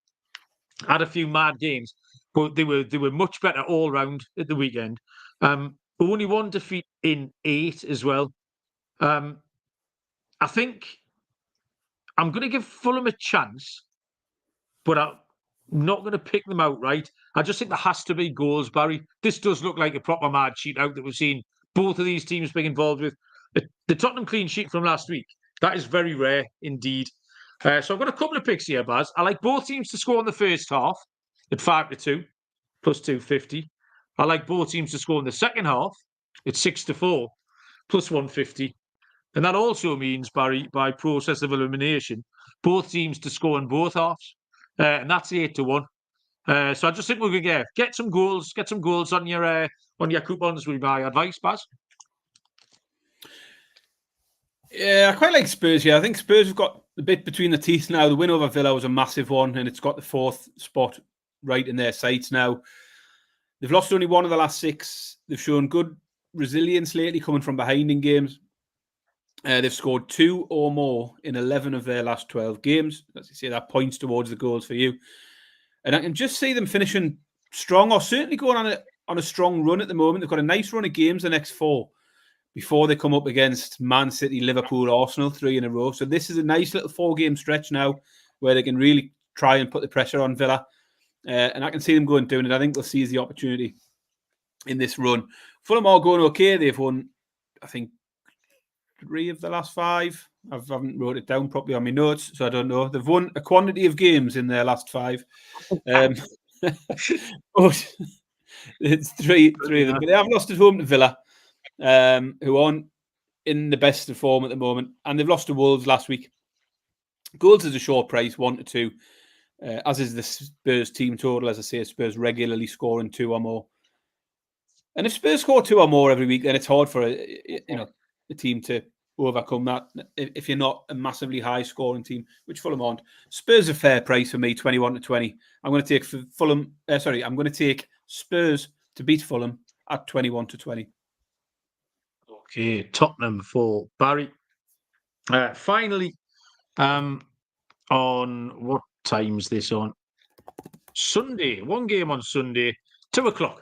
had a few mad games, but they were much better all round at the weekend. Only 1 defeat in 8 as well. I think I'm going to give Fulham a chance, but I'm not going to pick them outright. I just think there has to be goals, Barry. This does look like a proper mad shootout that we've seen both of these teams being involved with. The Tottenham clean sheet from last week, that is very rare indeed. So I've got a couple of picks here, Baz. I like both teams to score in the first half at 5-2 plus 250. I like both teams to score in the second half at 6-4 plus 150. And that also means, Barry, by process of elimination, both teams to score in both halves. And that's 8-1. So I just think we're going to get some goals on your coupons with my advice, Baz. Yeah, I quite like Spurs here. I think Spurs have got a bit between the teeth now. The win over Villa was a massive one, and it's got the 4th spot right in their sights now. They've lost only 1 of the last 6. They've shown good resilience lately, coming from behind in games. They've scored 2 or more in 11 of their last 12 games. As you say, that points towards the goals for you. And I can just see them finishing strong, or certainly going on a strong run at the moment. They've got a nice run of games the next 4. Before they come up against Man City, Liverpool, Arsenal, 3 in a row. So this is a nice little 4-game stretch now where they can really try and put the pressure on Villa. And I can see them going doing it. I think they'll seize the opportunity in this run. Fulham are going okay. They've won, I think, 3 of the last 5. I haven't wrote it down properly on my notes, so I don't know. They've won a quantity of games in their last 5. But it's 3 of them. But they have lost at home to Villa. Who aren't in the best of form at the moment, and they've lost to Wolves last week. Goals is a short price, 1-2, as is the Spurs team total. As I say, Spurs regularly scoring 2 or more, and if Spurs score 2 or more every week, then it's hard for a team to overcome that if you're not a massively high scoring team, which Fulham aren't. Spurs a fair price for me, 21-20. I'm going to take Fulham. I'm going to take Spurs to beat Fulham at 21-20. Okay, Tottenham for Barry. Finally, on what time's this on? Sunday. One game on Sunday, 2:00.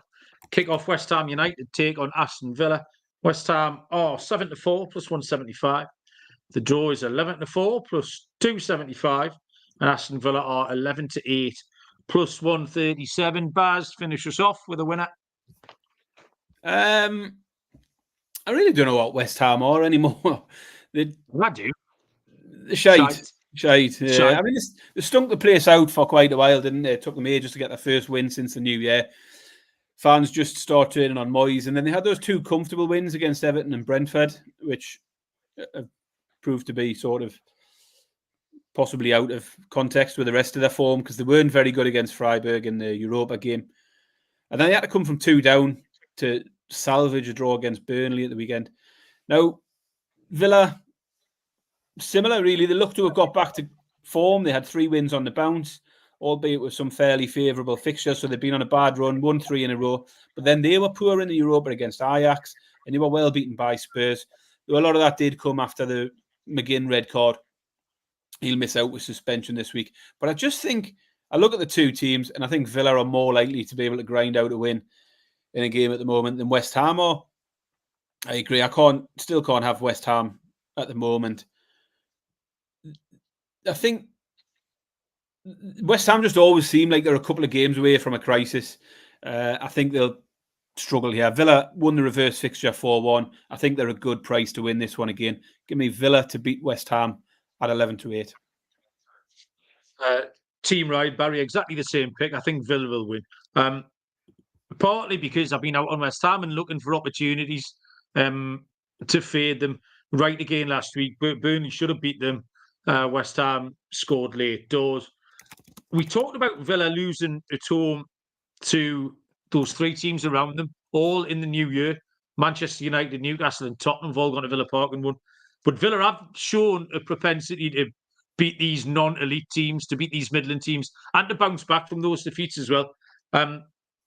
Kick off. West Ham United take on Aston Villa. West Ham are 7-4 plus 175. The draw is 11-4 plus 275, and Aston Villa are 11-8 plus 137. Baz, finish us off with a winner. I really don't know what West Ham are anymore. I do. Shite. I mean, they stunk the place out for quite a while, didn't they? It took them ages to get their first win since the new year. Fans just start turning on Moyes, and then they had those 2 comfortable wins against Everton and Brentford, which proved to be sort of possibly out of context with the rest of their form because they weren't very good against Freiburg in the Europa game. And then they had to come from 2 down to salvage a draw against Burnley at the weekend. Now, Villa, similar really. They look to have got back to form. They had 3 wins on the bounce, albeit with some fairly favourable fixtures. So they've been on a bad run, won 3 in a row. But then they were poor in the Europa against Ajax, and they were well beaten by Spurs. Though a lot of that did come after the McGinn red card. He'll miss out with suspension this week. But I just think, I look at the 2 teams, and I think Villa are more likely to be able to grind out a win in a game at the moment than West Ham are. I agree. I still can't have West Ham at the moment. I think West Ham just always seem like they're a couple of games away from a crisis. I think they'll struggle here. Villa won the reverse fixture 4-1. I think they're a good price to win this one again. Give me Villa to beat West Ham at 11-8. Team right, Barry, exactly the same pick. I think Villa will win. Partly because I've been out on West Ham and looking for opportunities to fade them. Right again last week, Burnley should have beat them. West Ham scored late doors. We talked about Villa losing at home to those 3 teams around them, all in the new year. Manchester United, Newcastle and Tottenham have all gone to Villa Park and won. But Villa have shown a propensity to beat these non-elite teams, to beat these Midland teams, and to bounce back from those defeats as well.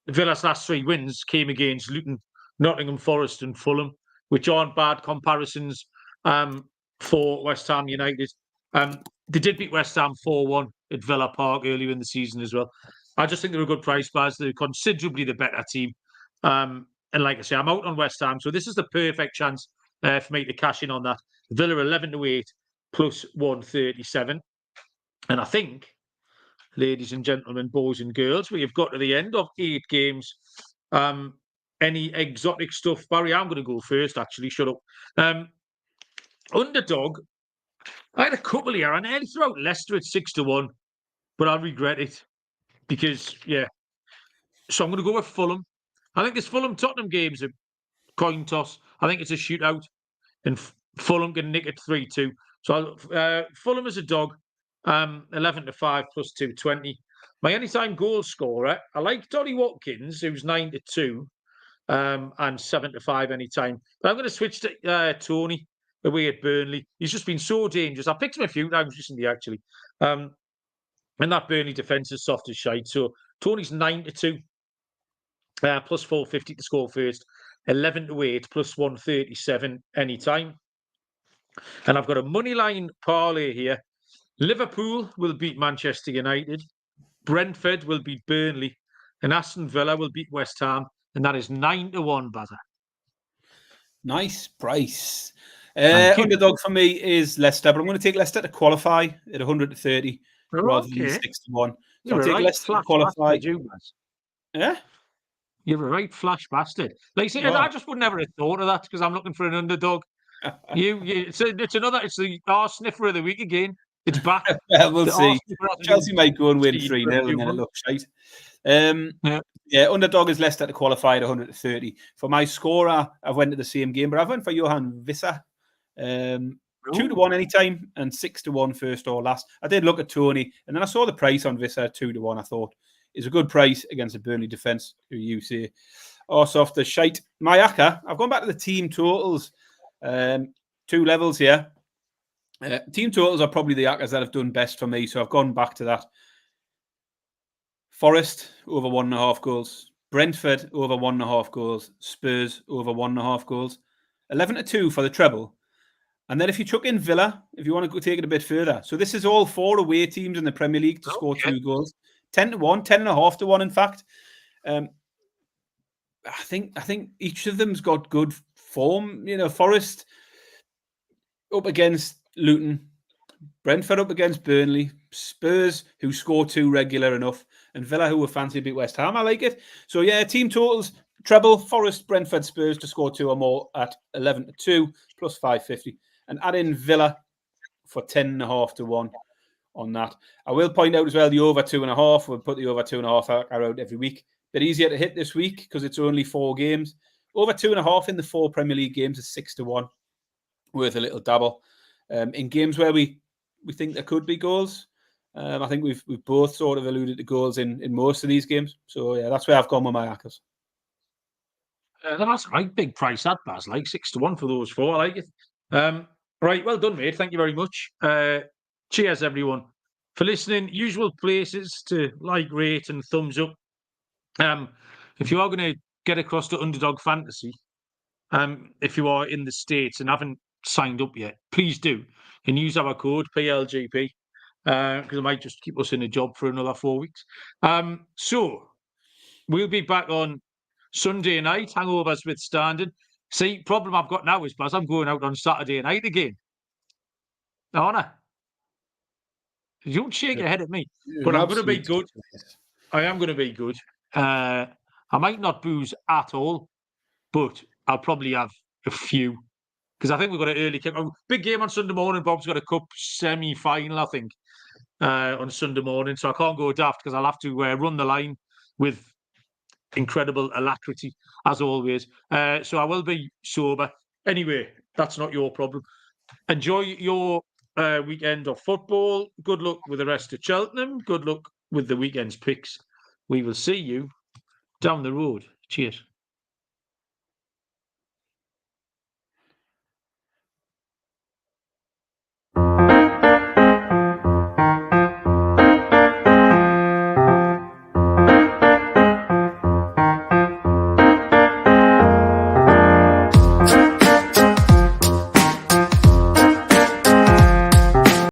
Villa's last 3 wins came against Luton, Nottingham Forest and Fulham, which aren't bad comparisons for West Ham United. They did beat West Ham 4-1 at Villa Park earlier in the season as well. I just think they're a good price, Baz. They're considerably the better team. And like I say, I'm out on West Ham, so this is the perfect chance for me to cash in on that. Villa 11-8 plus 137. And I think, ladies and gentlemen, boys and girls, we have got to the end of 8 games. Any exotic stuff? Barry, I'm going to go first, actually. Shut up. Underdog. I had a couple here. I nearly threw out Leicester at 6-1, but I regret it because, yeah. So I'm going to go with Fulham. I think this Fulham-Tottenham game's a coin toss. I think it's a shootout, and Fulham can nick it 3-2. So Fulham as a dog, 11-5 plus 220. My anytime goal scorer, I like Donny Watkins, who's 9-2, and 7-5 anytime. But I'm going to switch to Tony away at Burnley. He's just been so dangerous. I picked him a few times recently, actually. And that Burnley defence is soft as shite. So Tony's 9-2, plus 450 to score first. 11-8 plus 137 anytime. And I've got a money line parlay here. Liverpool will beat Manchester United. Brentford will beat Burnley. And Aston Villa will beat West Ham. And that is 9-1, Bazza. Nice price. Underdog for me is Leicester, but I'm going to take Leicester to qualify at 100-30 rather than 6-1. So I'll take Leicester to qualify. Yeah? You're a right flash bastard. Like, see, I just would never have thought of that because I'm looking for an underdog. It's the arse sniffer of the week again. It's back. We'll see. Chelsea might go and win 3-0 and then it looks shite. Underdog is Leicester to qualify at 130. For my scorer, I've went to the same game, but I've went for Johan Visser. 2-1 anytime and 6-1 first or last. I did look at Tony, and then I saw the price on Visser 2-1. I thought is a good price against a Burnley defence, who you say are soft as shite. My ACCA, I've gone back to the team totals. 2 levels here. Team totals are probably the actors that have done best for me, so I've gone back to that. Forest over 1.5 goals. Brentford over 1.5 goals. Spurs over 1.5 goals. 11-2 for the treble. And then if you chuck in Villa, if you want to go take it a bit further. So this is all 4 away teams in the Premier League to score 2 goals. 10-1, 10.5-1, in fact. I think each of them's got good form. You know, Forest up against Luton, Brentford up against Burnley, Spurs who score 2 regular enough, and Villa who were fancy beat West Ham. I like it. So yeah, team totals, treble, Forest, Brentford, Spurs to score 2 or more at 11-2 plus 550, and add in Villa for 10.5-1 on that. I will point out as well the over 2.5. We'll put the over 2.5 out every week. Bit easier to hit this week because it's only 4 games. Over 2.5 in the 4 Premier League games is 6-1. Worth a little dabble. In games where we think there could be goals, I think we've both sort of alluded to goals in most of these games. So yeah, that's where I've gone with my hackers. That's right. Big price that, Baz. Like 6-1 for those 4. I like it. Right. Well done, mate. Thank you very much. Cheers, everyone, for listening. Usual places to like, rate, and thumbs up. If you are going to get across to Underdog Fantasy, if you are in the States and haven't signed up yet, please do, and use our code PLGP, because it might just keep us in a job for another 4 weeks. So we'll be back on Sunday night, hangovers withstanding. See, problem I've got now is, Baz, I'm going out on Saturday night again. Honor. You don't shake your head at me, but I'm going to be good. I am going to be good. I might not booze at all, but I'll probably have a few, because I think we've got an early kick. Big game on Sunday morning. Bob's got a cup semi-final, I think, on Sunday morning, so I can't go daft because I'll have to run the line with incredible alacrity, as always. So I will be sober. Anyway, that's not your problem. Enjoy your weekend of football. Good luck with the rest of Cheltenham. Good luck with the weekend's picks. We will see you down the road. Cheers.